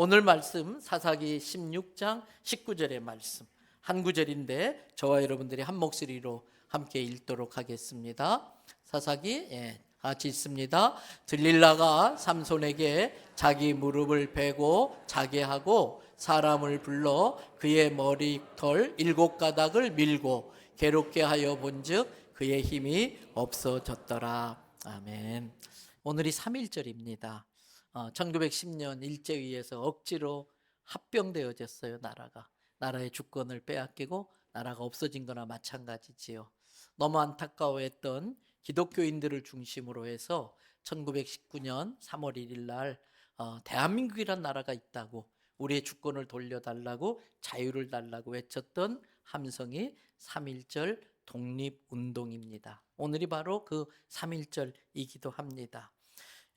오늘 말씀 사사기 16장 19절의 말씀 한 구절인데 저와 여러분들이 한 목소리로 함께 읽도록 하겠습니다. 사사기 같이 읽습니다. 들릴라가 삼손에게 자기 무릎을 베고 자게 하고 사람을 불러 그의 머리털 7가닥을 밀고 괴롭게 하여 본즉 그의 힘이 없어졌더라. 아멘. 오늘이 3.1절입니다. 1910년 일제에 의해서 억지로 합병되어졌어요. 나라의 주권을 빼앗기고 나라가 없어진 거나 마찬가지지요. 너무 안타까워했던 기독교인들을 중심으로 해서 1919년 3월 1일 날 대한민국이란 나라가 있다고, 우리의 주권을 돌려달라고, 자유를 달라고 외쳤던 함성이 3.1절 독립운동입니다. 오늘이 바로 그 3.1절이기도 합니다.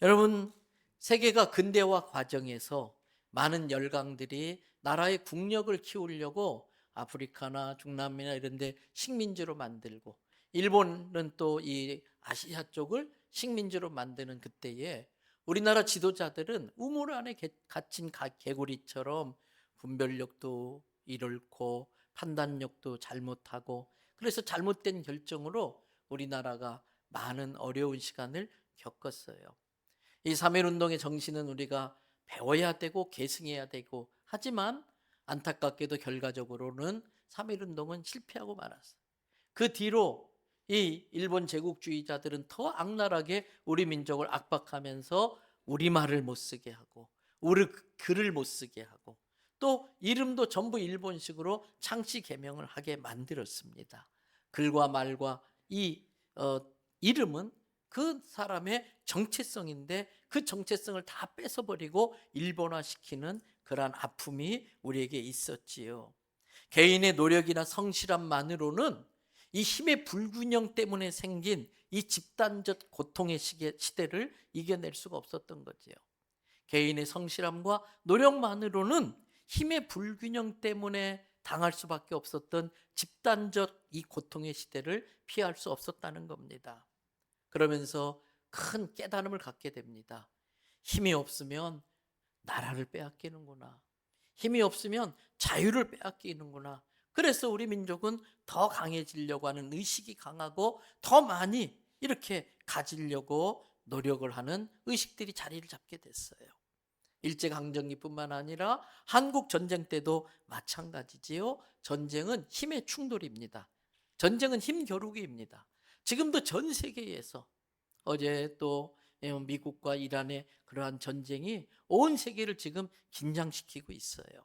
여러분, 세계가 근대화 과정에서 많은 열강들이 나라의 국력을 키우려고 아프리카나 중남미나 이런 데 식민지로 만들고, 일본은 또 이 아시아 쪽을 식민지로 만드는 그때에 우리나라 지도자들은 우물 안에 갇힌 개구리처럼 분별력도 잃고 판단력도 잘못하고, 그래서 잘못된 결정으로 우리나라가 많은 어려운 시간을 겪었어요. 이 3.1운동의 정신은 우리가 배워야 되고 계승해야 되고, 하지만 안타깝게도 결과적으로는 3.1운동은 실패하고 말았어요. 그 뒤로 이 일본 제국주의자들은 더 악랄하게 우리 민족을 압박하면서 우리말을 못 쓰게 하고, 우리 글을 못 쓰게 하고, 또 이름도 전부 일본식으로 창씨 개명을 하게 만들었습니다. 글과 말과 이 이름은 그 사람의 정체성인데 그 정체성을 다 뺏어버리고 일본화시키는 그러한 아픔이 우리에게 있었지요. 개인의 노력이나 성실함만으로는 이 힘의 불균형 때문에 생긴 이 집단적 고통의 시대를 이겨낼 수가 없었던 거지요. 개인의 성실함과 노력만으로는 힘의 불균형 때문에 당할 수밖에 없었던 집단적 이 고통의 시대를 피할 수 없었다는 겁니다. 그러면서 큰 깨달음을 갖게 됩니다. 힘이 없으면 나라를 빼앗기는구나. 힘이 없으면 자유를 빼앗기는구나. 그래서 우리 민족은 더 강해지려고 하는 의식이 강하고 더 많이 이렇게 가지려고 노력을 하는 의식들이 자리를 잡게 됐어요. 일제강점기뿐만 아니라 한국전쟁 때도 마찬가지지요. 전쟁은 힘의 충돌입니다. 전쟁은 힘 겨루기입니다. 지금도 전 세계에서, 어제 또 미국과 이란의 그러한 전쟁이 온 세계를 지금 긴장시키고 있어요.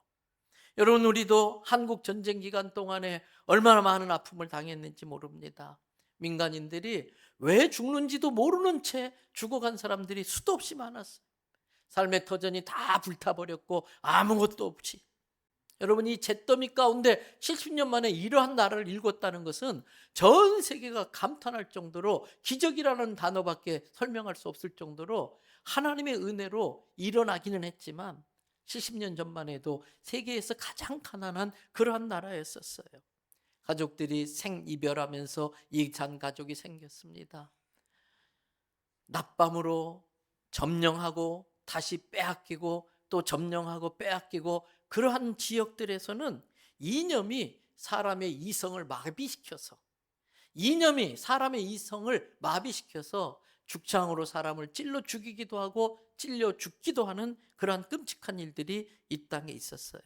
여러분, 우리도 한국 전쟁 기간 동안에 얼마나 많은 아픔을 당했는지 모릅니다. 민간인들이 왜 죽는지도 모르는 채 죽어간 사람들이 수도 없이 많았어요. 삶의 터전이 다 불타버렸고 아무것도 없이. 여러분, 이 잿더미 가운데 70년 만에 이러한 나라를 일궜다는 것은 전 세계가 감탄할 정도로, 기적이라는 단어밖에 설명할 수 없을 정도로 하나님의 은혜로 일어나기는 했지만 70년 전만 해도 세계에서 가장 가난한 그러한 나라였었어요. 가족들이 생이별하면서 이산 가족이 생겼습니다. 낮밤으로 점령하고 다시 빼앗기고 또 점령하고 빼앗기고, 그러한 지역들에서는 이념이 사람의 이성을 마비시켜서 죽창으로 사람을 찔러 죽이기도 하고 찔려 죽기도 하는 그러한 끔찍한 일들이 이 땅에 있었어요.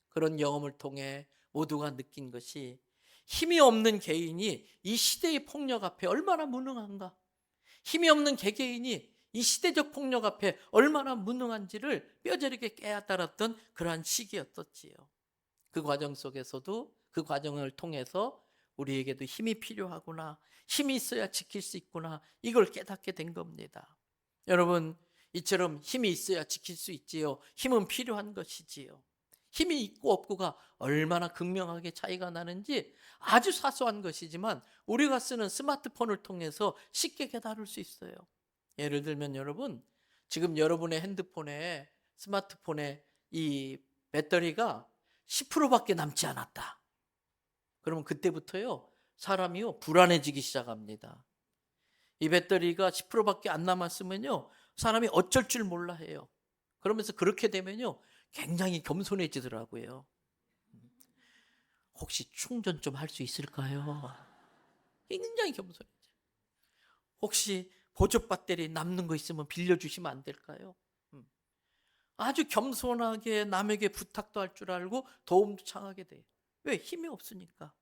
그런 경험을 통해 모두가 느낀 것이, 힘이 없는 개인이 이 시대의 폭력 앞에 얼마나 무능한가, 힘이 없는 개개인이 이 시대적 폭력 앞에 얼마나 무능한지를 뼈저리게 깨달았던 그러한 시기였었지요. 그 과정 속에서도, 그 과정을 통해서 우리에게도 힘이 필요하구나, 힘이 있어야 지킬 수 있구나, 이걸 깨닫게 된 겁니다. 여러분, 이처럼 힘이 있어야 지킬 수 있지요. 힘은 필요한 것이지요. 힘이 있고 없고가 얼마나 극명하게 차이가 나는지 아주 사소한 것이지만 우리가 쓰는 스마트폰을 통해서 쉽게 깨달을 수 있어요. 예를 들면 여러분, 지금 여러분의 핸드폰에, 스마트폰에 이 배터리가 10%밖에 남지 않았다. 그러면 그때부터요, 사람이요 불안해지기 시작합니다. 이 배터리가 10%밖에 안 남았으면요, 사람이 어쩔 줄 몰라 해요. 그러면서 그렇게 되면요 굉장히 겸손해지더라고요. 혹시 충전 좀 할 수 있을까요? 굉장히 겸손해져. 혹시 보조 배터리 남는 거 있으면 빌려주시면 안 될까요? 아주 겸손하게 남에게 부탁도 할 줄 알고 도움도 청하게 돼요. 왜? 힘이 없으니까.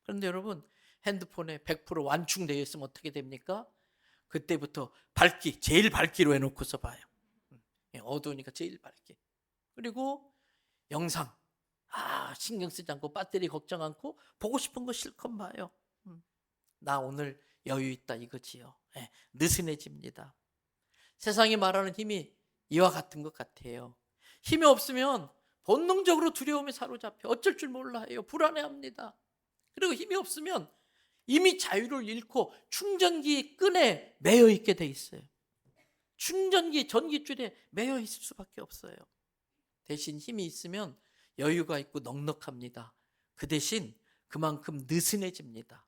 그런데 여러분 핸드폰에 100% 완충되어 있으면 어떻게 됩니까? 그때부터 밝기, 제일 밝기로 해놓고서 봐요. 어두우니까 제일 밝게. 그리고 영상, 신경 쓰지 않고 배터리 걱정 않고 보고 싶은 거 실컷 봐요. 나 오늘 여유 있다 이거지요. 느슨해집니다. 세상이 말하는 힘이 이와 같은 것 같아요. 힘이 없으면 본능적으로 두려움에 사로잡혀 어쩔 줄 몰라 해요. 불안해합니다. 그리고 힘이 없으면 이미 자유를 잃고 충전기 끈에 매여 있게 돼 있어요. 충전기 전기줄에 매여 있을 수밖에 없어요. 대신 힘이 있으면 여유가 있고 넉넉합니다. 그 대신 그만큼 느슨해집니다.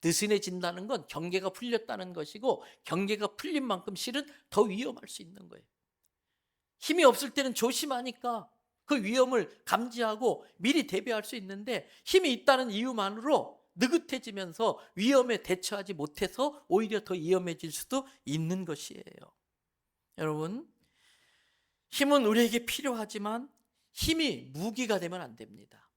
느슨해진다는 건 경계가 풀렸다는 것이고 경계가 풀린 만큼 실은 더 위험할 수 있는 거예요. 힘이 없을 때는 조심하니까 그 위험을 감지하고 미리 대비할 수 있는데 힘이 있다는 이유만으로 느긋해지면서 위험에 대처하지 못해서 오히려 더 위험해질 수도 있는 것이에요. 여러분, 힘은 우리에게 필요하지만 힘이 무기가 되면 안 됩니다.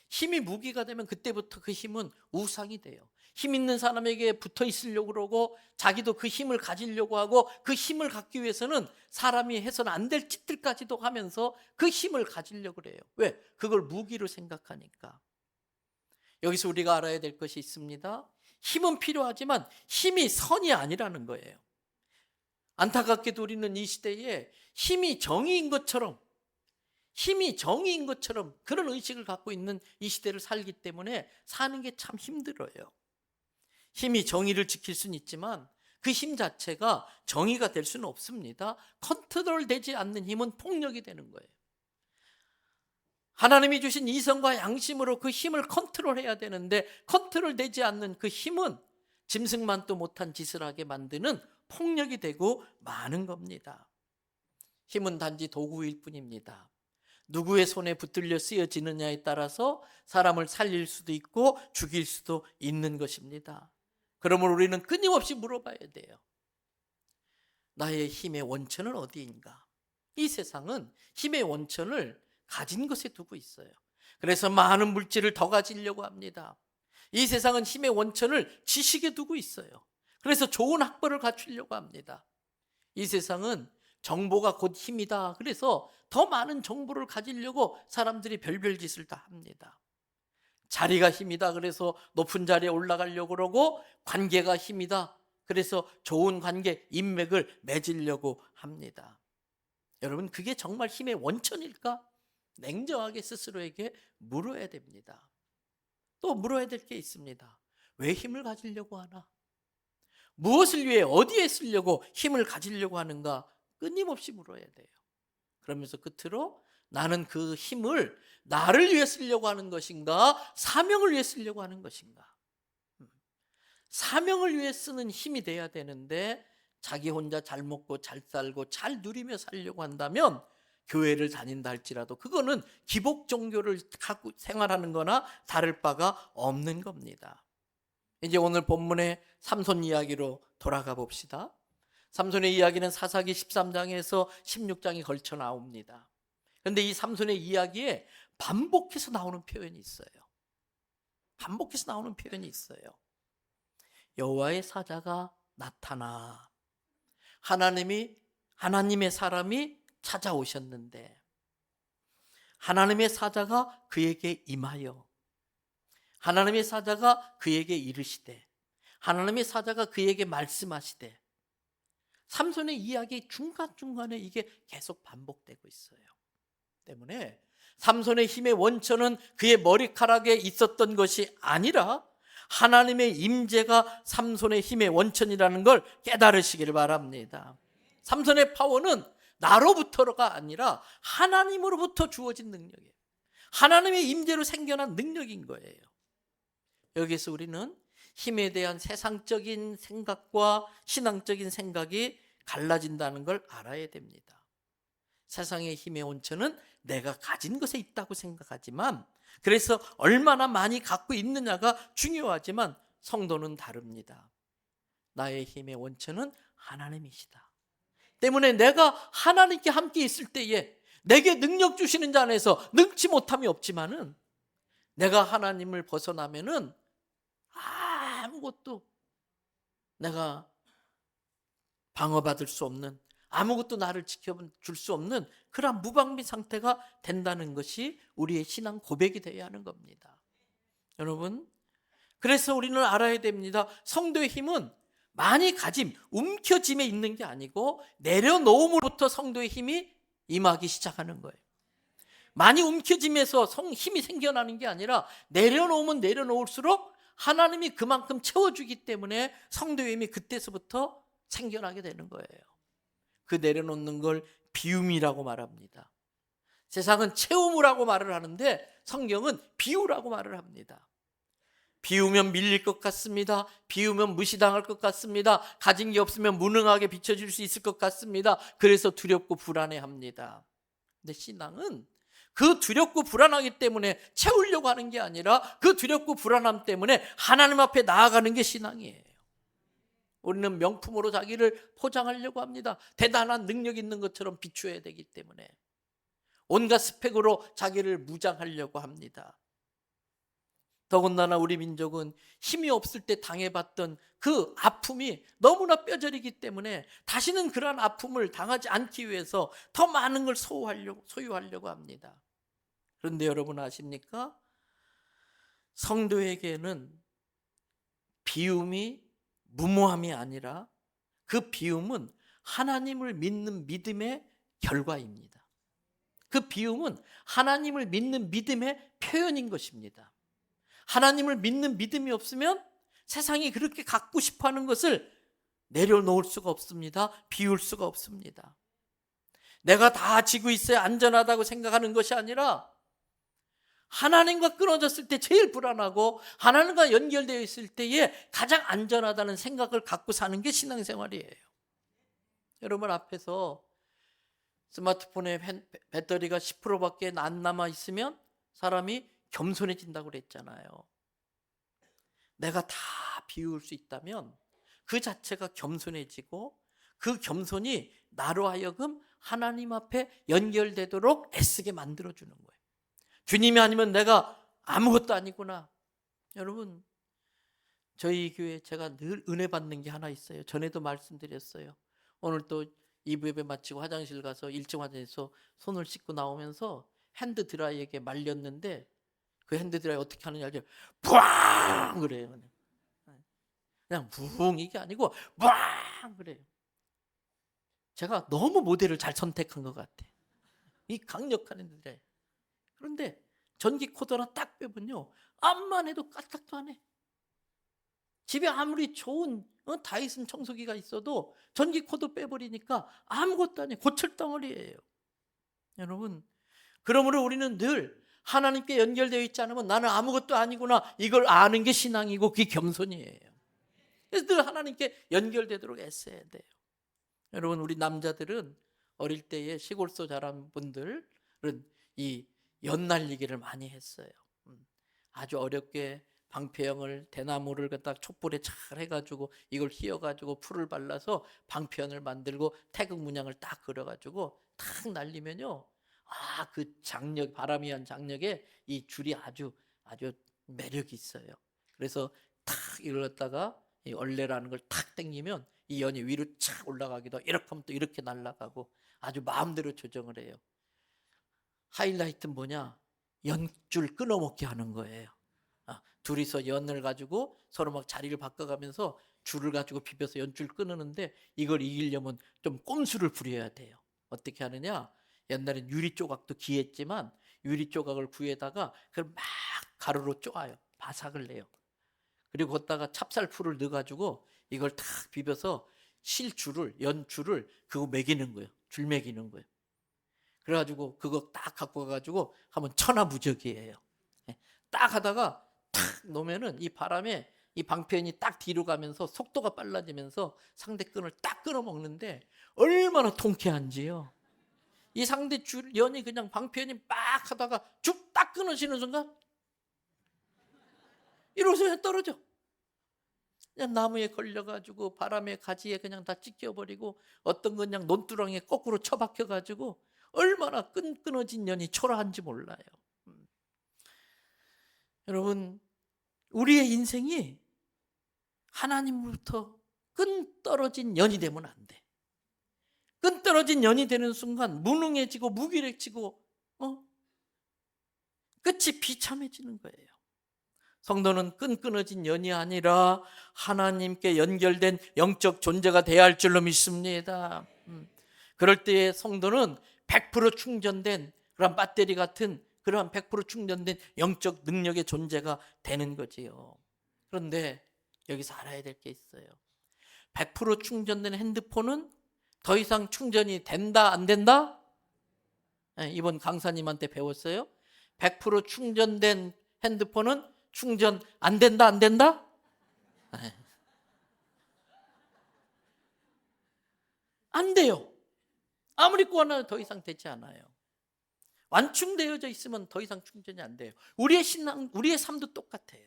힘이 무기가 되면 그때부터 그 힘은 우상이 돼요. 힘 있는 사람에게 붙어 있으려고 그러고 자기도 그 힘을 가지려고 하고 그 힘을 갖기 위해서는 사람이 해서는 안 될 짓들까지도 하면서 그 힘을 가지려고 그래요. 왜? 그걸 무기로 생각하니까. 여기서 우리가 알아야 될 것이 있습니다. 힘은 필요하지만 힘이 선이 아니라는 거예요. 안타깝게도 우리는 이 시대에 힘이 정의인 것처럼 그런 의식을 갖고 있는 이 시대를 살기 때문에 사는 게 참 힘들어요. 힘이 정의를 지킬 수는 있지만 그 힘 자체가 정의가 될 수는 없습니다. 컨트롤되지 않는 힘은 폭력이 되는 거예요. 하나님이 주신 이성과 양심으로 그 힘을 컨트롤해야 되는데 컨트롤되지 않는 그 힘은 짐승만도 못한 짓을 하게 만드는 폭력이 되고 마는 겁니다. 힘은 단지 도구일 뿐입니다. 누구의 손에 붙들려 쓰여지느냐에 따라서 사람을 살릴 수도 있고 죽일 수도 있는 것입니다. 그러므로 우리는 끊임없이 물어봐야 돼요. 나의 힘의 원천은 어디인가? 이 세상은 힘의 원천을 가진 것에 두고 있어요. 그래서 많은 물질을 더 가지려고 합니다. 이 세상은 힘의 원천을 지식에 두고 있어요. 그래서 좋은 학벌을 갖추려고 합니다. 이 세상은 정보가 곧 힘이다. 그래서 더 많은 정보를 가지려고 사람들이 별별 짓을 다 합니다. 자리가 힘이다. 그래서 높은 자리에 올라가려고 그러고 관계가 힘이다. 그래서 좋은 관계, 인맥을 맺으려고 합니다. 여러분, 그게 정말 힘의 원천일까? 냉정하게 스스로에게 물어야 됩니다. 또 물어야 될 게 있습니다. 왜 힘을 가지려고 하나? 무엇을 위해 어디에 쓰려고 힘을 가지려고 하는가? 끊임없이 물어야 돼요. 그러면서 끝으로 나는 그 힘을 나를 위해 쓰려고 하는 것인가? 사명을 위해 쓰려고 하는 것인가? 사명을 위해 쓰는 힘이 돼야 되는데 자기 혼자 잘 먹고 잘 살고 잘 누리며 살려고 한다면 교회를 다닌다 할지라도 그거는 기복 종교를 갖고 생활하는 거나 다를 바가 없는 겁니다. 이제 오늘 본문의 삼손 이야기로 돌아가 봅시다. 삼손의 이야기는 사사기 13장에서 16장에 걸쳐 나옵니다. 그런데 이 삼손의 이야기에 반복해서 나오는 표현이 있어요. 반복해서 나오는 표현이 있어요. 여호와의 사자가 나타나 하나님의 사람이 찾아오셨는데 하나님의 사자가 그에게 임하여 하나님의 사자가 그에게 이르시되 하나님의 사자가 그에게 말씀하시되 삼손의 이야기 중간중간에 이게 계속 반복되고 있어요. 때문에 삼손의 힘의 원천은 그의 머리카락에 있었던 것이 아니라 하나님의 임재가 삼손의 힘의 원천이라는 걸 깨달으시기를 바랍니다. 삼손의 파워는 나로부터가 아니라 하나님으로부터 주어진 능력이에요. 하나님의 임재로 생겨난 능력인 거예요. 여기서 우리는 힘에 대한 세상적인 생각과 신앙적인 생각이 갈라진다는 걸 알아야 됩니다. 세상의 힘의 원천은 내가 가진 것에 있다고 생각하지만, 그래서 얼마나 많이 갖고 있느냐가 중요하지만 성도는 다릅니다. 나의 힘의 원천은 하나님이시다. 때문에 내가 하나님께 함께 있을 때에 내게 능력 주시는 자 안에서 능치 못함이 없지만은, 내가 하나님을 벗어나면은 아무것도 내가 방어받을 수 없는, 아무것도 나를 지켜줄 수 없는 그런 무방비 상태가 된다는 것이 우리의 신앙 고백이 되어야 하는 겁니다. 여러분, 그래서 우리는 알아야 됩니다. 성도의 힘은 많이 가짐, 움켜짐에 있는 게 아니고 내려놓음으로부터 성도의 힘이 임하기 시작하는 거예요. 많이 움켜짐에서 힘이 생겨나는 게 아니라 내려놓으면 내려놓을수록 하나님이 그만큼 채워주기 때문에 성도의 힘이 그때서부터 생겨나게 되는 거예요. 그 내려놓는 걸 비움이라고 말합니다. 세상은 채움이라고 말을 하는데 성경은 비우라고 말을 합니다. 비우면 밀릴 것 같습니다. 비우면 무시당할 것 같습니다. 가진 게 없으면 무능하게 비춰질 수 있을 것 같습니다. 그래서 두렵고 불안해합니다. 근데 신앙은 그 두렵고 불안하기 때문에 채우려고 하는 게 아니라 그 두렵고 불안함 때문에 하나님 앞에 나아가는 게 신앙이에요. 우리는 명품으로 자기를 포장하려고 합니다. 대단한 능력 있는 것처럼 비추어야 되기 때문에 온갖 스펙으로 자기를 무장하려고 합니다. 더군다나 우리 민족은 힘이 없을 때 당해봤던 그 아픔이 너무나 뼈저리기 때문에 다시는 그러한 아픔을 당하지 않기 위해서 더 많은 걸 소유하려고 합니다. 그런데 여러분 아십니까? 성도에게는 비움이 무모함이 아니라 그 비움은 하나님을 믿는 믿음의 결과입니다. 그 비움은 하나님을 믿는 믿음의 표현인 것입니다. 하나님을 믿는 믿음이 없으면 세상이 그렇게 갖고 싶어하는 것을 내려놓을 수가 없습니다. 비울 수가 없습니다. 내가 다 지고 있어야 안전하다고 생각하는 것이 아니라 하나님과 끊어졌을 때 제일 불안하고 하나님과 연결되어 있을 때에 가장 안전하다는 생각을 갖고 사는 게 신앙생활이에요. 여러분 앞에서 스마트폰의 배터리가 10%밖에 안 남아 있으면 사람이 겸손해진다고 그랬잖아요. 내가 다 비울 수 있다면 그 자체가 겸손해지고 그 겸손이 나로 하여금 하나님 앞에 연결되도록 애쓰게 만들어주는 거예요. 주님이 아니면 내가 아무것도 아니구나. 여러분, 저희 교회 제가 늘 은혜 받는 게 하나 있어요. 전에도 말씀드렸어요. 오늘 또 2부 예배 마치고 화장실 가서 1층 화장실에서 손을 씻고 나오면서 핸드 드라이에게 말렸는데 그 핸드 드라이 어떻게 하느냐 알죠? 푸앙 그래요. 그냥 붕 이게 아니고 푸앙 그래요. 제가 너무 모델을 잘 선택한 것 같아. 이 강력한 핸드 드라이. 그런데 전기 코드 하나 딱 빼면요, 암만 해도 까딱도 안 해. 집에 아무리 좋은 다이슨 청소기가 있어도 전기 코드 빼버리니까 아무것도 안 해. 고철덩어리예요. 여러분, 그러므로 우리는 늘 하나님께 연결되어 있지 않으면 나는 아무것도 아니구나, 이걸 아는 게 신앙이고 그게 겸손이에요. 그래서 늘 하나님께 연결되도록 애써야 돼요. 여러분, 우리 남자들은 어릴 때에 시골서 자란 분들은 이 연날리기를 많이 했어요. 아주 어렵게 방패형을 대나무를 갖다 촛불에 잘 해가지고 이걸 휘어가지고 풀을 발라서 방패형을 만들고 태극 문양을 딱 그려가지고 탁 날리면요, 그 장력, 바람이 한 장력에 이 줄이 아주 매력이 있어요. 그래서 탁 이걸 갖다가 이 얼레라는 걸 탁 당기면 이 연이 위로 착 올라가기도, 이렇게 하면 또 이렇게 날아가고 아주 마음대로 조정을 해요. 하이라이트는 뭐냐? 연줄 끊어먹게 하는 거예요. 둘이서 연을 가지고 서로 막 자리를 바꿔가면서 줄을 가지고 비벼서 연줄 끊는데 이걸 이기려면 좀 꼼수를 부려야 돼요. 어떻게 하느냐? 옛날엔 유리 조각도 귀했지만 유리 조각을 구해다가 그걸 막 가루로 쪼아요. 바삭을 내요. 그리고 거기다가 찹쌀풀을 넣어가지고 이걸 탁 비벼서 실줄을, 연줄을 그거 매기는 거예요. 줄 매기는 거예요. 그래가지고 그거 딱 갖고 가가지고 하면 천하무적이에요. 딱 하다가 탁 놓으면은 이 바람에 이 방패연이 딱 뒤로 가면서 속도가 빨라지면서 상대 끈을 딱 끊어 먹는데 얼마나 통쾌한지요. 이 상대 연이 그냥 방패연이 빡 하다가 쭉 딱 끊어지는 순간 이러고서 그냥 떨어져. 그냥 나무에 걸려가지고 바람에 가지에 그냥 다 찢겨버리고, 어떤 건 그냥 논두렁에 거꾸로 처박혀가지고 얼마나 끊어진 연이 초라한지 몰라요. 여러분, 우리의 인생이 하나님으로부터 끈 떨어진 연이 되면 안 돼. 끈 떨어진 연이 되는 순간 무능해지고 무기력해지고 끝이 비참해지는 거예요. 성도는 끈 끊어진 연이 아니라 하나님께 연결된 영적 존재가 되어야 할 줄로 믿습니다. 그럴 때에 성도는 100% 충전된 그런 배터리 같은 그러한 100% 충전된 영적 능력의 존재가 되는 거지요. 그런데 여기서 알아야 될 게 있어요. 100% 충전된 핸드폰은 더 이상 충전이 된다 안 된다? 이번 강사님한테 배웠어요. 100% 충전된 핸드폰은 충전 안 된다 안 된다? 안 돼요. 아무리 꼬아놔도 더 이상 되지 않아요. 완충되어져 있으면 더 이상 충전이 안 돼요. 우리의 신앙, 우리의 삶도 똑같아요.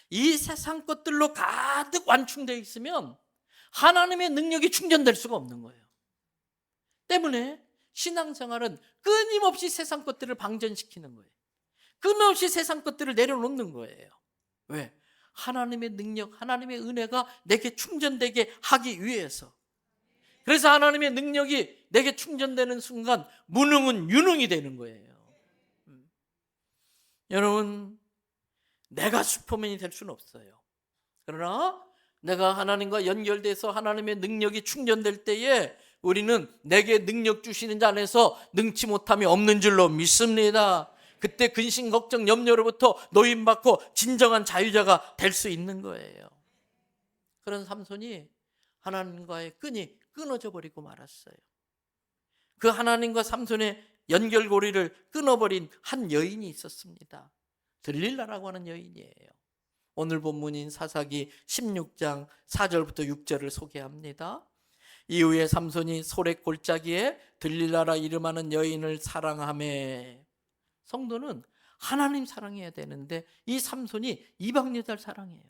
이 세상 것들로 가득 완충되어 있으면 하나님의 능력이 충전될 수가 없는 거예요. 때문에 신앙생활은 끊임없이 세상 것들을 방전시키는 거예요. 끊임없이 세상 것들을 내려놓는 거예요. 왜? 하나님의 능력, 하나님의 은혜가 내게 충전되게 하기 위해서. 그래서 하나님의 능력이 내게 충전되는 순간 무능은 유능이 되는 거예요. 여러분, 내가 슈퍼맨이 될 수는 없어요. 그러나 내가 하나님과 연결돼서 하나님의 능력이 충전될 때에 우리는 내게 능력 주시는 자 안에서 능치 못함이 없는 줄로 믿습니다. 그때 근심, 걱정, 염려로부터 노임받고 진정한 자유자가 될 수 있는 거예요. 그런 삼손이 하나님과의 끈이 끊어져 버리고 말았어요. 그 하나님과 삼손의 연결고리를 끊어버린 한 여인이 있었습니다. 들릴라라고 하는 여인이에요. 오늘 본문인 사사기 16장 4절부터 6절을 소개합니다. 이후에 삼손이 소렛 골짜기에 들릴라라 이름하는 여인을 사랑하며. 성도는 하나님 사랑해야 되는데 이 삼손이 이방 여자를 사랑해요.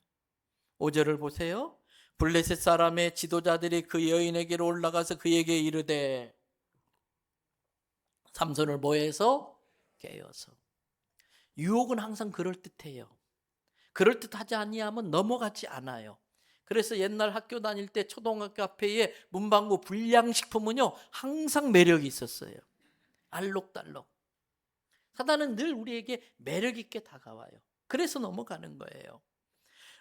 5절을 보세요. 블레셋 사람의 지도자들이 그 여인에게로 올라가서 그에게 이르되, 삼손을 뭐해서? 깨어서. 유혹은 항상 그럴듯해요. 그럴듯하지 아니하면 넘어가지 않아요. 그래서 옛날 학교 다닐 때 초등학교 앞에 문방구 불량식품은요 항상 매력이 있었어요. 알록달록. 사단은 늘 우리에게 매력 있게 다가와요. 그래서 넘어가는 거예요.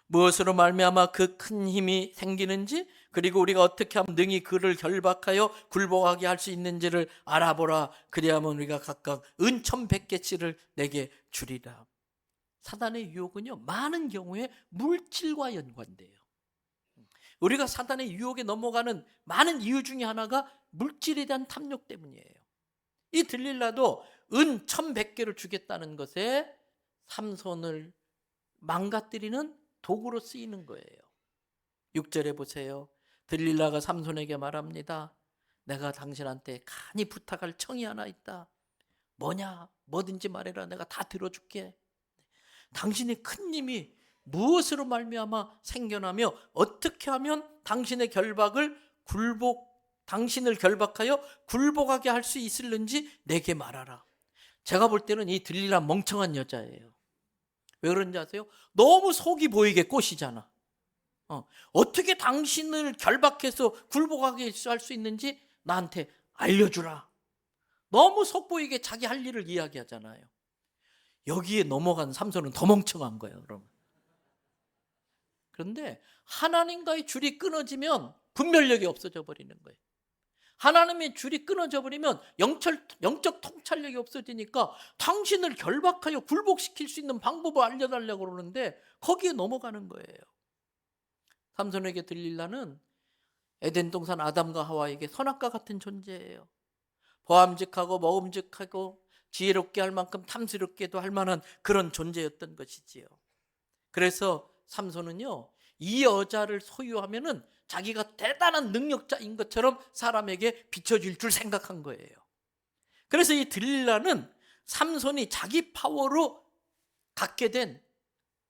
무엇으로 말미암아 그 큰 힘이 생기는지, 그리고 우리가 어떻게 하면 능히 그를 결박하여 굴복하게 할 수 있는지를 알아보라. 그리하면 우리가 각각 은 1,100개치를 내게 주리라. 사단의 유혹은요 많은 경우에 물질과 연관돼요. 우리가 사단의 유혹에 넘어가는 많은 이유 중에 하나가 물질에 대한 탐욕 때문이에요. 이 들릴라도 은 1,100개를 주겠다는 것에 삼손을 망가뜨리는 도구로 쓰이는 거예요. 6절에 보세요. 들릴라가 삼손에게 말합니다. 내가 당신한테 간이 부탁할 청이 하나 있다. 뭐냐? 뭐든지 말해라. 내가 다 들어줄게. 당신의 큰 힘이 무엇으로 말미암아 생겨나며 어떻게 하면 당신의 당신을 결박하여 굴복하게 할 수 있을는지 내게 말하라. 제가 볼 때는 이 들릴라 멍청한 여자예요. 왜 그런지 아세요? 너무 속이 보이게 꼬시잖아. 어떻게 당신을 결박해서 굴복하게 할 수 있는지 나한테 알려주라. 너무 속 보이게 자기 할 일을 이야기하잖아요. 여기에 넘어간 삼손은 더 멍청한 거예요. 그런데 하나님과의 줄이 끊어지면 분별력이 없어져 버리는 거예요. 하나님의 줄이 끊어져 버리면 영적 통찰력이 없어지니까 당신을 결박하여 굴복시킬 수 있는 방법을 알려달라고 그러는데 거기에 넘어가는 거예요. 삼손에게 들릴라는 에덴 동산 아담과 하와에게 선악과 같은 존재예요. 보암직하고 먹음직하고 지혜롭게 할 만큼 탐스럽게도 할 만한 그런 존재였던 것이지요. 그래서 삼손은요 이 여자를 소유하면은 자기가 대단한 능력자인 것처럼 사람에게 비춰질 줄 생각한 거예요. 그래서 이 들릴라는 삼손이 자기 파워로 갖게 된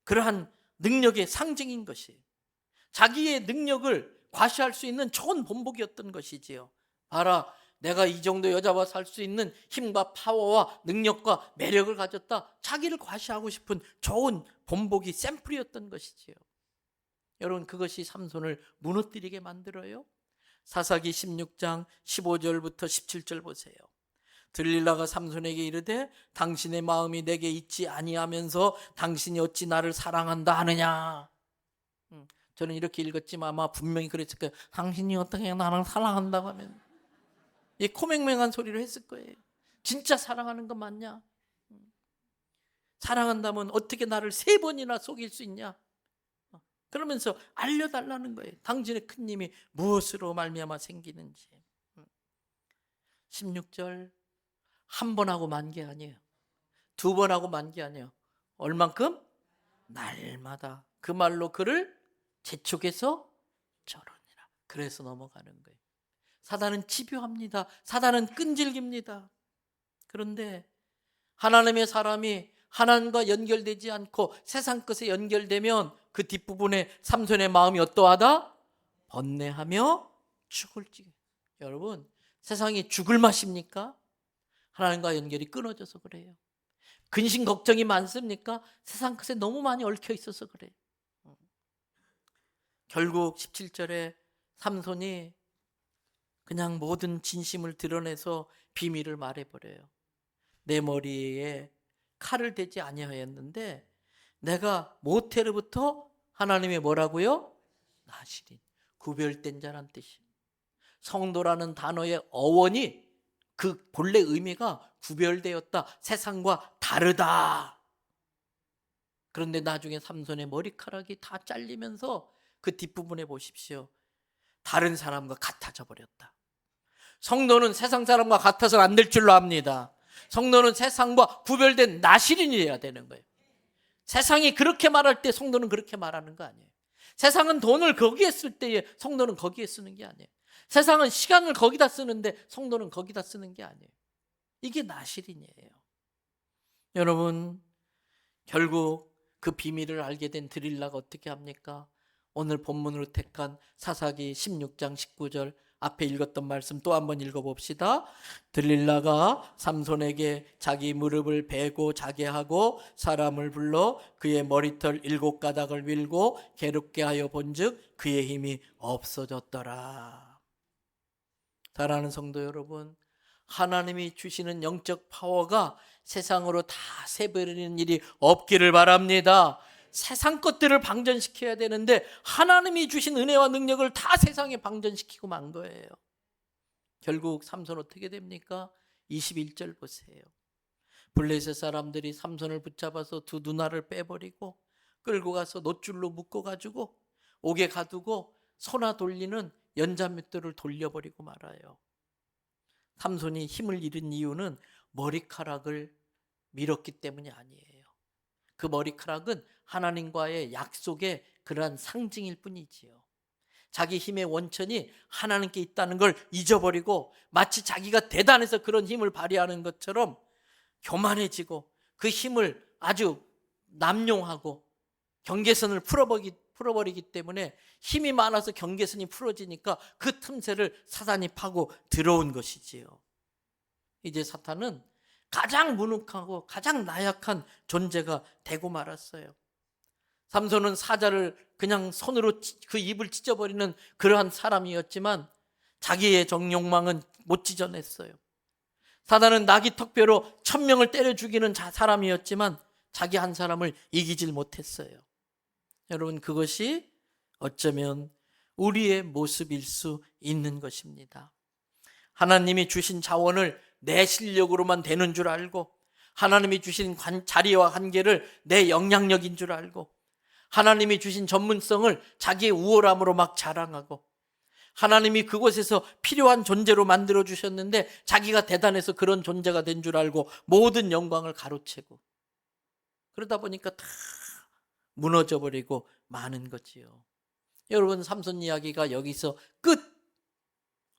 그러한 능력의 상징인 것이에요. 자기의 능력을 과시할 수 있는 좋은 본보기였던 것이지요. 봐라, 내가 이 정도 여자와 살 수 있는 힘과 파워와 능력과 매력을 가졌다. 자기를 과시하고 싶은 좋은 본보기 샘플이었던 것이지요. 여러분, 그것이 삼손을 무너뜨리게 만들어요. 사사기 16장 15절부터 17절 보세요. 들릴라가 삼손에게 이르되 당신의 마음이 내게 있지 아니하면서 당신이 어찌 나를 사랑한다 하느냐. 저는 이렇게 읽었지만 아마 분명히 그랬을 거예요. 당신이 어떻게 나를 사랑한다고 하면, 이 코맹맹한 소리를 했을 거예요. 진짜 사랑하는 거 맞냐? 사랑한다면 어떻게 나를 3번이나 속일 수 있냐? 그러면서 알려달라는 거예요. 당신의 큰 힘이 무엇으로 말미암아 생기는지. 16절, 한 번 하고 만 게 아니에요. 2번 하고 만 게 아니에요. 얼만큼? 날마다 그 말로 그를 재촉해서 저러니라. 그래서 넘어가는 거예요. 사단은 집요합니다. 사단은 끈질깁니다. 그런데 하나님의 사람이 하나님과 연결되지 않고 세상 것에 연결되면 그 뒷부분에 삼손의 마음이 어떠하다? 번뇌하며 죽을지. 여러분, 세상이 죽을 맛입니까? 하나님과 연결이 끊어져서 그래요. 근심 걱정이 많습니까? 세상 것에 너무 많이 얽혀 있어서 그래요. 결국 17절에 삼손이 그냥 모든 진심을 드러내서 비밀을 말해버려요. 내 머리에 칼을 대지 아니하였는데 내가 모태로부터 하나님의 뭐라고요? 나시린, 구별된 자란 뜻이에요. 성도라는 단어의 어원이 그 본래 의미가 구별되었다, 세상과 다르다. 그런데 나중에 삼손의 머리카락이 다 잘리면서 그 뒷부분에 보십시오. 다른 사람과 같아져 버렸다. 성도는 세상 사람과 같아서는 안 될 줄로 압니다. 성도는 세상과 구별된 나시린이어야 되는 거예요. 세상이 그렇게 말할 때 성도는 그렇게 말하는 거 아니에요. 세상은 돈을 거기에 쓸 때에 성도는 거기에 쓰는 게 아니에요. 세상은 시간을 거기다 쓰는데 성도는 거기다 쓰는 게 아니에요. 이게 나시린이에요. 여러분, 결국 그 비밀을 알게 된 드릴라가 어떻게 합니까? 오늘 본문으로 택한 사사기 16장 19절 앞에 읽었던 말씀 또 한번 읽어봅시다. 들릴라가 삼손에게 자기 무릎을 베고 자게 하고 사람을 불러 그의 머리털 7가닥을 밀고 괴롭게 하여 본즉 그의 힘이 없어졌더라. 사랑하는 성도 여러분, 하나님이 주시는 영적 파워가 세상으로 다 새버리는 일이 없기를 바랍니다. 세상 것들을 방전시켜야 되는데 하나님이 주신 은혜와 능력을 다 세상에 방전시키고 만 거예요. 결국 삼손 어떻게 됩니까? 21절 보세요. 블레셋 사람들이 삼손을 붙잡아서 2 누나를 빼버리고 끌고 가서 놋줄로 묶어가지고 옥에 가두고 소나 돌리는 연자맷돌을 돌려버리고 말아요. 삼손이 힘을 잃은 이유는 머리카락을 밀었기 때문이 아니에요. 그 머리카락은 하나님과의 약속의 그러한 상징일 뿐이지요. 자기 힘의 원천이 하나님께 있다는 걸 잊어버리고 마치 자기가 대단해서 그런 힘을 발휘하는 것처럼 교만해지고 그 힘을 아주 남용하고 경계선을 풀어버리기 때문에 힘이 많아서 경계선이 풀어지니까 그 틈새를 사단이 파고 들어온 것이지요. 이제 사탄은 가장 무능하고 가장 나약한 존재가 되고 말았어요. 삼손은 사자를 그냥 손으로 그 입을 찢어버리는 그러한 사람이었지만 자기의 정욕망은 못 찢어냈어요. 사단은 나귀 턱뼈로 1000명을 때려 죽이는 사람이었지만 자기 한 사람을 이기질 못했어요. 여러분, 그것이 어쩌면 우리의 모습일 수 있는 것입니다. 하나님이 주신 자원을 내 실력으로만 되는 줄 알고, 하나님이 주신 자리와 관계를 내 영향력인 줄 알고, 하나님이 주신 전문성을 자기의 우월함으로 막 자랑하고, 하나님이 그곳에서 필요한 존재로 만들어 주셨는데 자기가 대단해서 그런 존재가 된 줄 알고 모든 영광을 가로채고, 그러다 보니까 다 무너져 버리고 마는 거지요. 여러분, 삼손 이야기가 여기서 끝.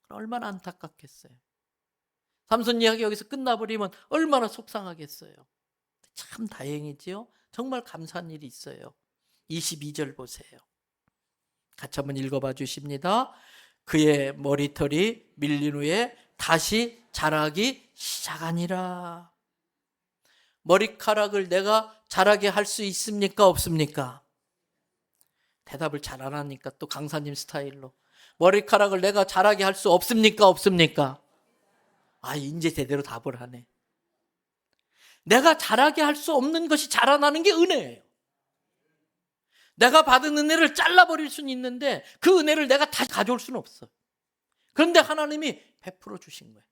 얼마나 안타깝겠어요. 삼손 이야기 여기서 끝나버리면 얼마나 속상하겠어요. 참 다행이지요. 정말 감사한 일이 있어요. 22절 보세요. 같이 한번 읽어봐 주십니다. 그의 머리털이 밀린 후에 다시 자라기 시작하니라. 머리카락을 내가 자라게 할 수 있습니까? 없습니까? 대답을 잘 안 하니까 또 강사님 스타일로 머리카락을 내가 자라게 할 수 없습니까? 없습니까? 이제 제대로 답을 하네. 내가 자라게 할 수 없는 것이 자라나는 게 은혜예요. 내가 받은 은혜를 잘라버릴 수는 있는데 그 은혜를 내가 다시 가져올 수는 없어요. 그런데 하나님이 베풀어 주신 거예요.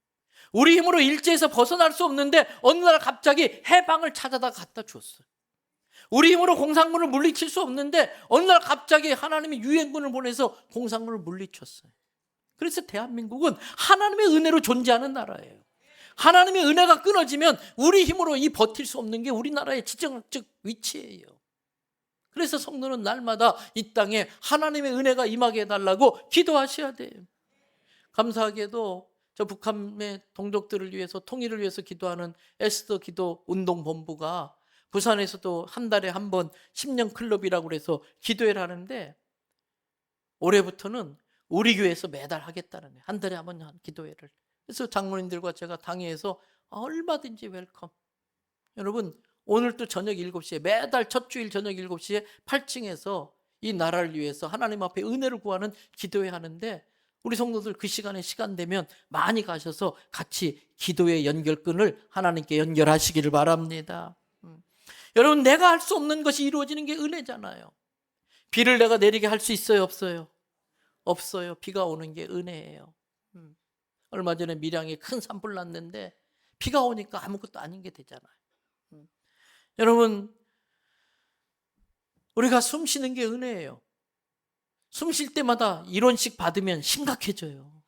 우리 힘으로 일제에서 벗어날 수 없는데 어느 날 갑자기 해방을 찾아다 갖다 줬어요. 우리 힘으로 공산군을 물리칠 수 없는데 어느 날 갑자기 하나님이 유엔군을 보내서 공산군을 물리쳤어요. 그래서 대한민국은 하나님의 은혜로 존재하는 나라예요. 하나님의 은혜가 끊어지면 우리 힘으로 이 버틸 수 없는 게 우리나라의 지정학적 위치예요. 그래서 성도는 날마다 이 땅에 하나님의 은혜가 임하게 해달라고 기도하셔야 돼요. 감사하게도 저 북한의 동족들을 위해서 통일을 위해서 기도하는 에스더 기도 운동본부가 부산에서도 한 달에 한 번 10년 클럽이라고 해서 기도회를 하는데 올해부터는 우리 교회에서 매달 하겠다는 거예요. 한 달에 한 번 기도회를. 그래서 장로님들과 제가 당회에서 얼마든지 웰컴. 여러분 오늘 또 저녁 7시에 매달 첫 주일 저녁 7시에 8층에서 이 나라를 위해서 하나님 앞에 은혜를 구하는 기도회 하는데 우리 성도들 그 시간에 시간 되면 많이 가셔서 같이 기도의 연결끈을 하나님께 연결하시기를 바랍니다. 여러분 내가 할 수 없는 것이 이루어지는 게 은혜잖아요. 비를 내가 내리게 할 수 있어요? 없어요? 없어요. 비가 오는 게 은혜예요. 얼마 전에 밀양에 큰 산불 났는데 비가 오니까 아무것도 아닌 게 되잖아요. 여러분 우리가 숨 쉬는 게 은혜예요. 숨 쉴 때마다 1원씩 받으면 심각해져요.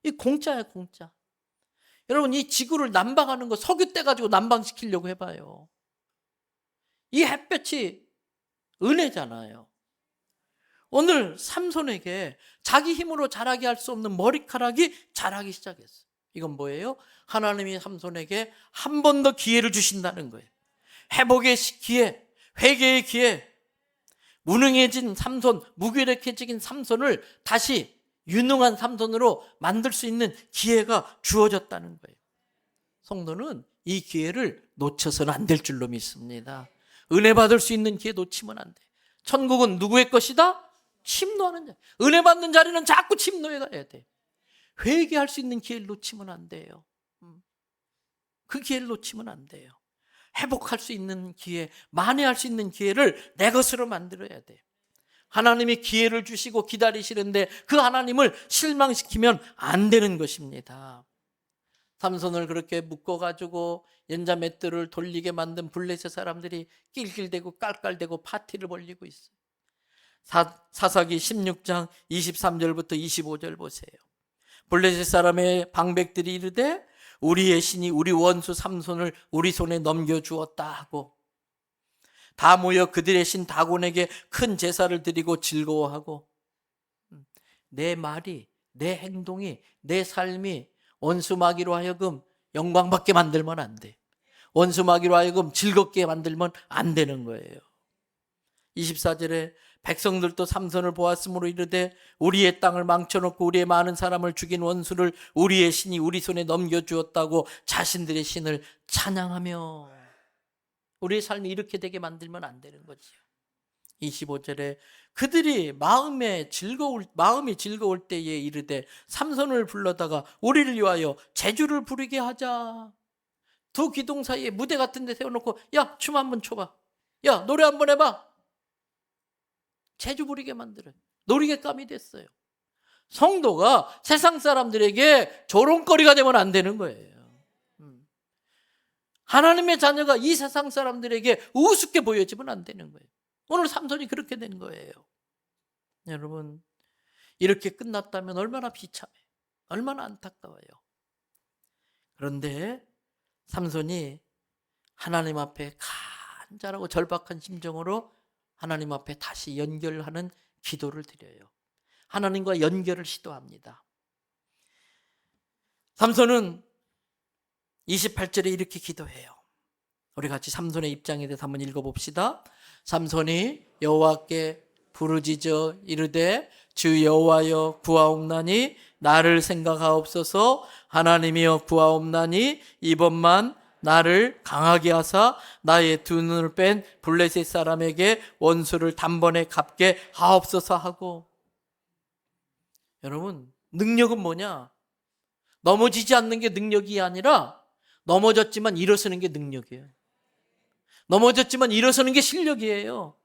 이 공짜야 공짜. 여러분 이 지구를 난방하는 거 석유 떼가지고 난방시키려고 해봐요. 이 햇볕이 은혜잖아요. 오늘 삼손에게 자기 힘으로 자라게 할 수 없는 머리카락이 자라기 시작했어요. 이건 뭐예요? 하나님이 삼손에게 한 번 더 기회를 주신다는 거예요. 회복의 기회, 회개의 기회. 무능해진 삼손, 무기력해진 삼손을 다시 유능한 삼손으로 만들 수 있는 기회가 주어졌다는 거예요. 성도는 이 기회를 놓쳐서는 안 될 줄로 믿습니다. 은혜 받을 수 있는 기회 놓치면 안 돼. 천국은 누구의 것이다? 침노하는 자. 은혜 받는 자리는 자꾸 침노해 가야 돼. 회개할 수 있는 기회를 놓치면 안 돼요. 그 기회를 놓치면 안 돼요. 회복할 수 있는 기회, 만회할 수 있는 기회를 내 것으로 만들어야 돼. 하나님이 기회를 주시고 기다리시는데 그 하나님을 실망시키면 안 되는 것입니다. 삼손을 그렇게 묶어가지고 연자 맷돌을 돌리게 만든 블레셋 사람들이 낄낄대고 깔깔대고 파티를 벌이고 있어요. 사사기 16장 23절부터 25절 보세요. 블레셋 사람의 방백들이 이르되 우리의 신이 우리 원수 삼손을 우리 손에 넘겨주었다 하고 다 모여 그들의 신 다곤에게 큰 제사를 드리고 즐거워하고 내 말이, 내 행동이, 내 삶이 원수마귀로 하여금 영광받게 만들면 안 돼. 원수마귀로 하여금 즐겁게 만들면 안 되는 거예요. 24절에 백성들도 삼손을 보았으므로 이르되 우리의 땅을 망쳐놓고 우리의 많은 사람을 죽인 원수를 우리의 신이 우리 손에 넘겨주었다고 자신들의 신을 찬양하며 우리의 삶이 이렇게 되게 만들면 안 되는 거지요. 25절에 그들이 마음이 즐거울 때에 이르되 삼손을 불러다가 우리를 위하여 제주를 부르게 하자. 두 기둥 사이에 무대 같은 데 세워놓고 야 춤 한번 춰봐. 야 노래 한번 해봐. 제주 부리게 만들어요. 놀이개감이 됐어요. 성도가 세상 사람들에게 조롱거리가 되면 안 되는 거예요. 하나님의 자녀가 이 세상 사람들에게 우습게 보여지면 안 되는 거예요. 오늘 삼손이 그렇게 된 거예요. 여러분 이렇게 끝났다면 얼마나 비참해요. 얼마나 안타까워요. 그런데 삼손이 하나님 앞에 간절하고 절박한 심정으로 하나님 앞에 다시 연결하는 기도를 드려요. 하나님과 연결을 시도합니다. 삼손은 28절에 이렇게 기도해요. 우리 같이 삼손의 입장에 대해서 한번 읽어봅시다. 삼손이 여호와께 부르짖어 이르되 주 여호와여 구하옵나니 나를 생각하옵소서. 하나님이여 구하옵나니 이번만 나를 강하게 하사 나의 두 눈을 뺀 블레셋 사람에게 원수를 단번에 갚게 하옵소서 하고. 여러분, 능력은 뭐냐? 넘어지지 않는 게 능력이 아니라 넘어졌지만 일어서는 게 능력이에요. 넘어졌지만 일어서는 게 실력이에요.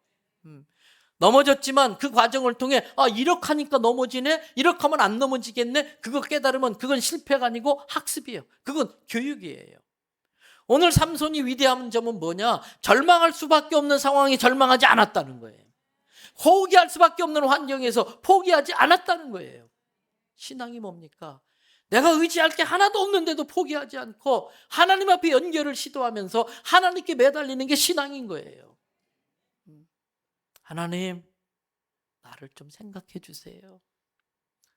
넘어졌지만 그 과정을 통해 이렇게 하니까 넘어지네, 이렇게 하면 안 넘어지겠네, 그거 깨달으면 그건 실패가 아니고 학습이에요. 그건 교육이에요. 오늘 삼손이 위대한 점은 뭐냐? 절망할 수밖에 없는 상황에 절망하지 않았다는 거예요. 포기할 수밖에 없는 환경에서 포기하지 않았다는 거예요. 신앙이 뭡니까? 내가 의지할 게 하나도 없는데도 포기하지 않고 하나님 앞에 연결을 시도하면서 하나님께 매달리는 게 신앙인 거예요. 하나님, 나를 좀 생각해 주세요.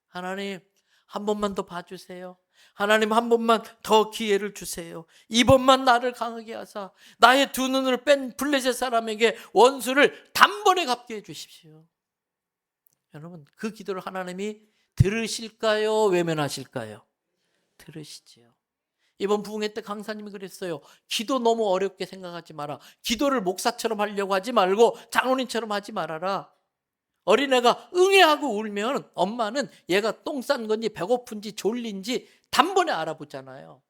하나님, 한 번만 더 봐주세요. 하나님, 한 번만 더 기회를 주세요. 이번만 나를 강하게 하사 나의 두 눈을 뺀 블레셋 사람에게 원수를 단번에 갚게 해주십시오. 여러분, 그 기도를 하나님이 들으실까요? 외면하실까요? 들으시지요. 이번 부흥회 때 강사님이 그랬어요. 기도 너무 어렵게 생각하지 마라. 기도를 목사처럼 하려고 하지 말고 장로님처럼 하지 말아라. 어린애가 응애하고 울면 엄마는 얘가 똥 싼 건지 배고픈지 졸린지 단번에 알아보잖아요.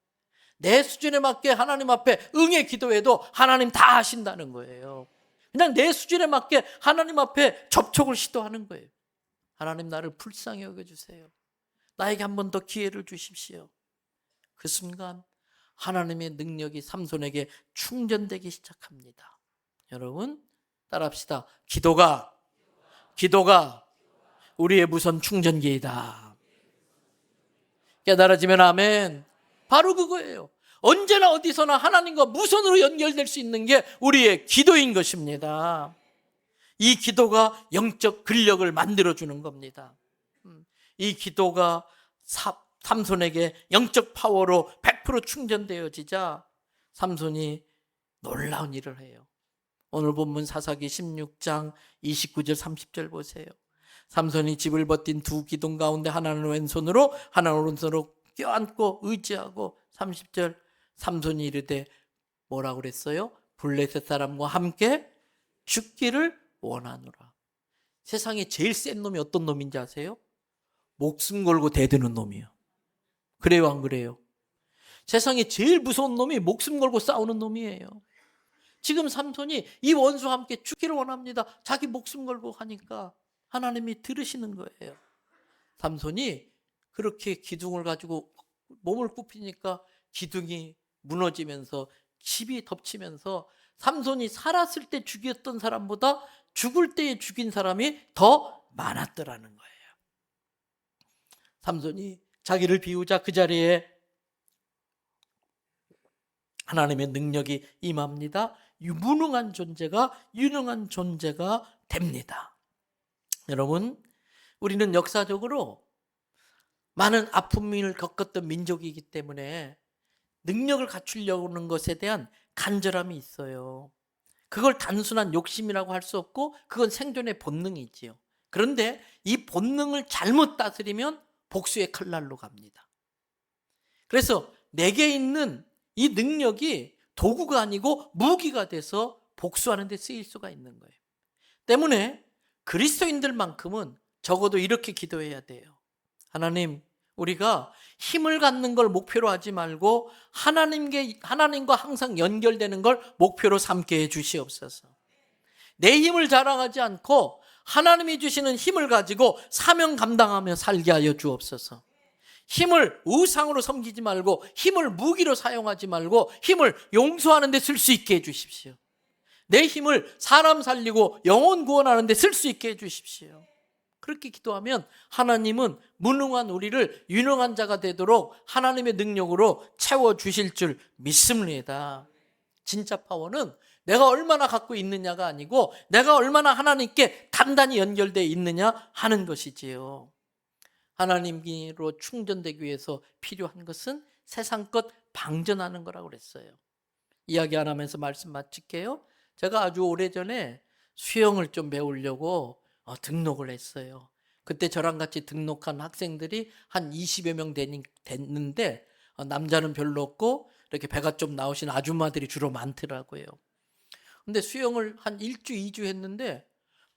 내 수준에 맞게 하나님 앞에 응애 기도해도 하나님 다 하신다는 거예요. 그냥 내 수준에 맞게 하나님 앞에 접촉을 시도하는 거예요. 하나님, 나를 불쌍히 여겨주세요. 나에게 한 번 더 기회를 주십시오. 그 순간 하나님의 능력이 삼손에게 충전되기 시작합니다. 여러분, 따라합시다. 기도가 우리의 무선 충전기이다. 깨달아지면 아멘. 바로 그거예요. 언제나 어디서나 하나님과 무선으로 연결될 수 있는 게 우리의 기도인 것입니다. 이 기도가 영적 근력을 만들어주는 겁니다. 이 기도가 삼손에게 영적 파워로 100% 충전되어지자 삼손이 놀라운 일을 해요. 오늘 본문 사사기 16장 29절 30절 보세요. 삼손이 집을 버틴 두 기둥 가운데 하나는 왼손으로 하나는 오른손으로 껴안고 의지하고 30절 삼손이 이르되 뭐라고 그랬어요? 블레셋 사람과 함께 죽기를 원하노라. 세상에 제일 센 놈이 어떤 놈인지 아세요? 목숨 걸고 대드는 놈이에요. 그래요, 안 그래요? 세상에 제일 무서운 놈이 목숨 걸고 싸우는 놈이에요. 지금 삼손이 이 원수와 함께 죽기를 원합니다. 자기 목숨 걸고 하니까 하나님이 들으시는 거예요. 삼손이 그렇게 기둥을 가지고 몸을 굽히니까 기둥이 무너지면서 집이 덮치면서 삼손이 살았을 때 죽였던 사람보다 죽을 때에 죽인 사람이 더 많았더라는 거예요. 삼손이 자기를 비우자 그 자리에 하나님의 능력이 임합니다. 무능한 존재가 유능한 존재가 됩니다. 여러분, 우리는 역사적으로 많은 아픔을 겪었던 민족이기 때문에 능력을 갖추려고 하는 것에 대한 간절함이 있어요. 그걸 단순한 욕심이라고 할 수 없고 그건 생존의 본능이지요. 그런데 이 본능을 잘못 다스리면 복수의 칼날로 갑니다. 그래서 내게 있는 이 능력이 도구가 아니고 무기가 돼서 복수하는 데 쓰일 수가 있는 거예요. 때문에 그리스도인들만큼은 적어도 이렇게 기도해야 돼요. 하나님, 우리가 힘을 갖는 걸 목표로 하지 말고 하나님과 항상 연결되는 걸 목표로 삼게 해 주시옵소서. 내 힘을 자랑하지 않고 하나님이 주시는 힘을 가지고 사명 감당하며 살게 하여 주옵소서. 힘을 우상으로 섬기지 말고 힘을 무기로 사용하지 말고 힘을 용서하는 데 쓸 수 있게 해 주십시오. 내 힘을 사람 살리고 영혼 구원하는 데 쓸 수 있게 해 주십시오. 그렇게 기도하면 하나님은 무능한 우리를 유능한 자가 되도록 하나님의 능력으로 채워주실 줄 믿습니다. 진짜 파워는 내가 얼마나 갖고 있느냐가 아니고 내가 얼마나 하나님께 단단히 연결되어 있느냐 하는 것이지요. 하나님으로 충전되기 위해서 필요한 것은 세상 것 방전하는 거라고 그랬어요. 이야기 안 하면서 말씀 마칠게요. 제가 아주 오래전에 수영을 좀 배우려고 등록을 했어요. 그때 저랑 같이 등록한 학생들이 한 20여 명 됐는데 남자는 별로 없고 이렇게 배가 좀 나오신 아줌마들이 주로 많더라고요. 근데 수영을 한 1주, 2주 했는데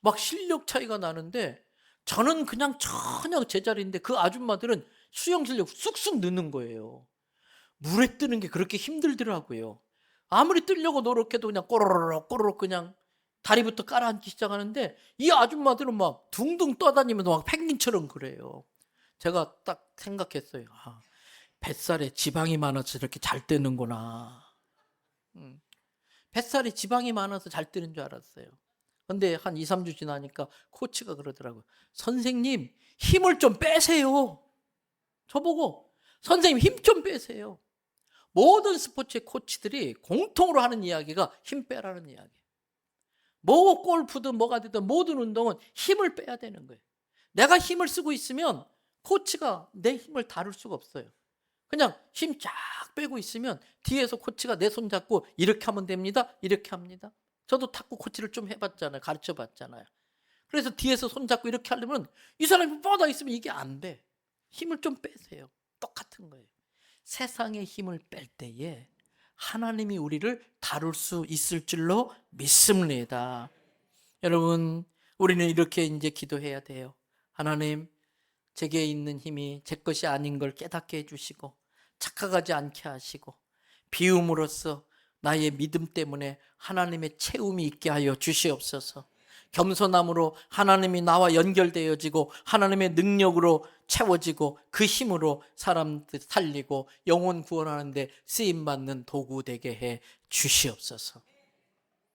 막 실력 차이가 나는데 저는 그냥 전혀 제자리인데 그 아줌마들은 수영 실력 쑥쑥 느는 거예요. 물에 뜨는 게 그렇게 힘들더라고요. 아무리 뜨려고 노력해도 그냥 꼬르륵 꼬르륵 그냥 다리부터 깔아앉기 시작하는데 이 아줌마들은 막 둥둥 떠다니면서 막 펭귄처럼 그래요. 제가 딱 생각했어요. 아, 뱃살에 지방이 많아서 이렇게 잘 뜨는구나. 뱃살에 지방이 많아서 잘 뜨는 줄 알았어요. 근데 한 2, 3주 지나니까 코치가 그러더라고요. 선생님, 힘을 좀 빼세요. 저보고 선생님 힘 좀 빼세요. 모든 스포츠의 코치들이 공통으로 하는 이야기가 힘 빼라는 이야기예요. 뭐 골프든 뭐가 되든 모든 운동은 힘을 빼야 되는 거예요. 내가 힘을 쓰고 있으면 코치가 내 힘을 다룰 수가 없어요. 그냥 힘 쫙 빼고 있으면 뒤에서 코치가 내 손 잡고 이렇게 하면 됩니다. 이렇게 합니다. 저도 탁구 코치를 좀 해봤잖아요. 가르쳐 봤잖아요. 그래서 뒤에서 손 잡고 이렇게 하려면 이 사람이 뻗어 있으면 이게 안 돼. 힘을 좀 빼세요. 똑같은 거예요. 세상의 힘을 뺄 때에 하나님이 우리를 다룰 수 있을 줄로 믿습니다. 여러분, 우리는 이렇게 이제 기도해야 돼요. 하나님, 제게 있는 힘이 제 것이 아닌 걸 깨닫게 해주시고 착각하지 않게 하시고 비움으로써 나의 믿음 때문에 하나님의 채움이 있게 하여 주시옵소서. 겸손함으로 하나님이 나와 연결되어지고 하나님의 능력으로 채워지고 그 힘으로 사람들 살리고 영혼 구원하는 데 쓰임받는 도구 되게 해 주시옵소서.